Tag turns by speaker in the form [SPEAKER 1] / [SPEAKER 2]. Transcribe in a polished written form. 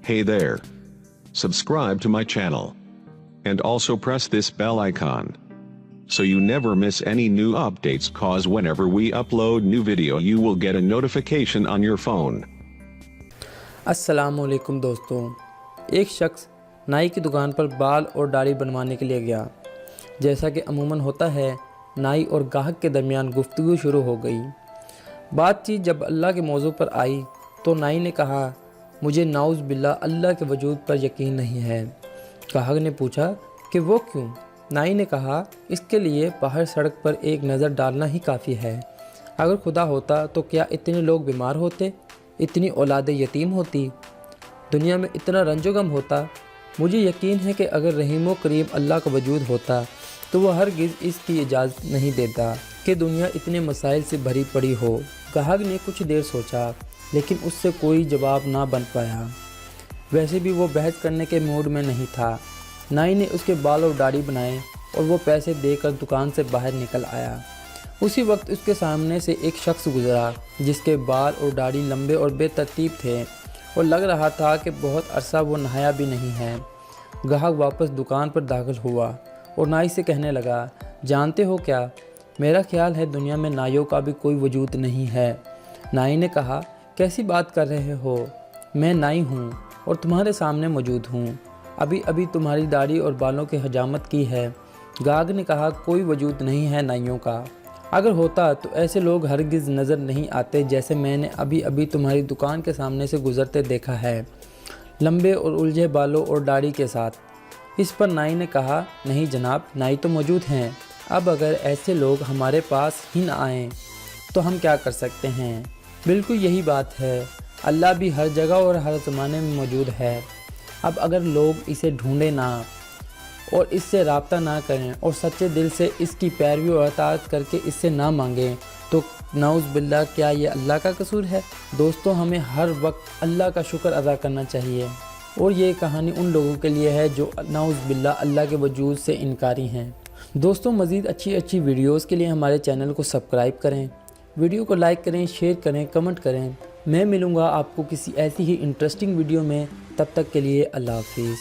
[SPEAKER 1] Hey there. Subscribe to my channel. And also press this bell icon. So you never miss any new updates, cause whenever we upload new video you will get a notification on your phone.
[SPEAKER 2] अस्सलामुअलैकुम दोस्तों, एक शख्स नाई की दुकान पर बाल और दाढ़ी बनवाने के लिए गया। जैसा कि अमूमन होता है, नाई और गाहक के दरमियान गुफ्तगू शुरू हो गई। बातचीत जब अल्लाह के मौजू पर आई तो नाई ने कहा, मुझे नाउज़ बिल्लाह अल्लाह के वजूद पर यकीन नहीं है। गाहक ने पूछा कि वो क्यों? नाई ने कहा, इसके लिए बाहर सड़क पर एक नज़र डालना ही काफ़ी है। अगर खुदा होता तो क्या इतने लोग बीमार होते, इतनी औलादें यतीम होती, दुनिया में इतना रंजो गम होता? मुझे यकीन है कि अगर रहीम व करीम अल्लाह का वजूद होता तो वह हरगिज़ इसकी इजाज़त नहीं देता कि दुनिया इतने मसाइल से भरी पड़ी हो। गाहक ने कुछ देर सोचा, लेकिन उससे कोई जवाब ना बन पाया। वैसे भी वो बहस करने के मूड में नहीं था। नाई ने उसके बाल और दाढ़ी बनाए और वो पैसे देकर दुकान से बाहर निकल आया। उसी वक्त उसके सामने से एक शख्स गुजरा जिसके बाल और दाढ़ी लंबे और बेतरतीब थे और लग रहा था कि बहुत अरसा वो नहाया भी नहीं है। गाहक वापस दुकान पर दाखिल हुआ और नाई से कहने लगा, जानते हो क्या, मेरा ख्याल है दुनिया में नाइयों का भी कोई वजूद नहीं है। नाई ने कहा, कैसी बात कर रहे हो? मैं नाई हूँ और तुम्हारे सामने मौजूद हूँ। अभी अभी तुम्हारी दाढ़ी और बालों की हजामत की है। गाहक ने कहा, कोई वजूद नहीं है नाइयों का। अगर होता तो ऐसे लोग हरगिज़ नज़र नहीं आते जैसे मैंने अभी अभी तुम्हारी दुकान के सामने से गुज़रते देखा है, लंबे और उलझे बालों और दाढ़ी के साथ। इस पर नाई ने कहा, नहीं जनाब, नाई तो मौजूद हैं। अब अगर ऐसे लोग हमारे पास ही ना आएँ तो हम क्या कर सकते हैं? बिल्कुल यही बात है, अल्लाह भी हर जगह और हर ज़माने में मौजूद है। अब अगर लोग इसे ढूंढें ना और इससे राब्ता ना करें और सच्चे दिल से इसकी पैरवी और अताअत करके इससे ना मांगें तो नाउज़ बिल्लाह क्या ये अल्लाह का कसूर है? दोस्तों, हमें हर वक्त अल्लाह का शुक्र अदा करना चाहिए। और ये कहानी उन लोगों के लिए है जो नाउज़ बिल्लाह अल्लाह के वजूद से इनकारी हैं। दोस्तों, मज़ीद अच्छी वीडियोज़ के लिए हमारे चैनल को सब्सक्राइब करें, वीडियो को लाइक करें, शेयर करें, कमेंट करें। मैं मिलूँगा आपको किसी ऐसी ही इंटरेस्टिंग वीडियो में। तब तक के लिए अल्लाह हाफिज़।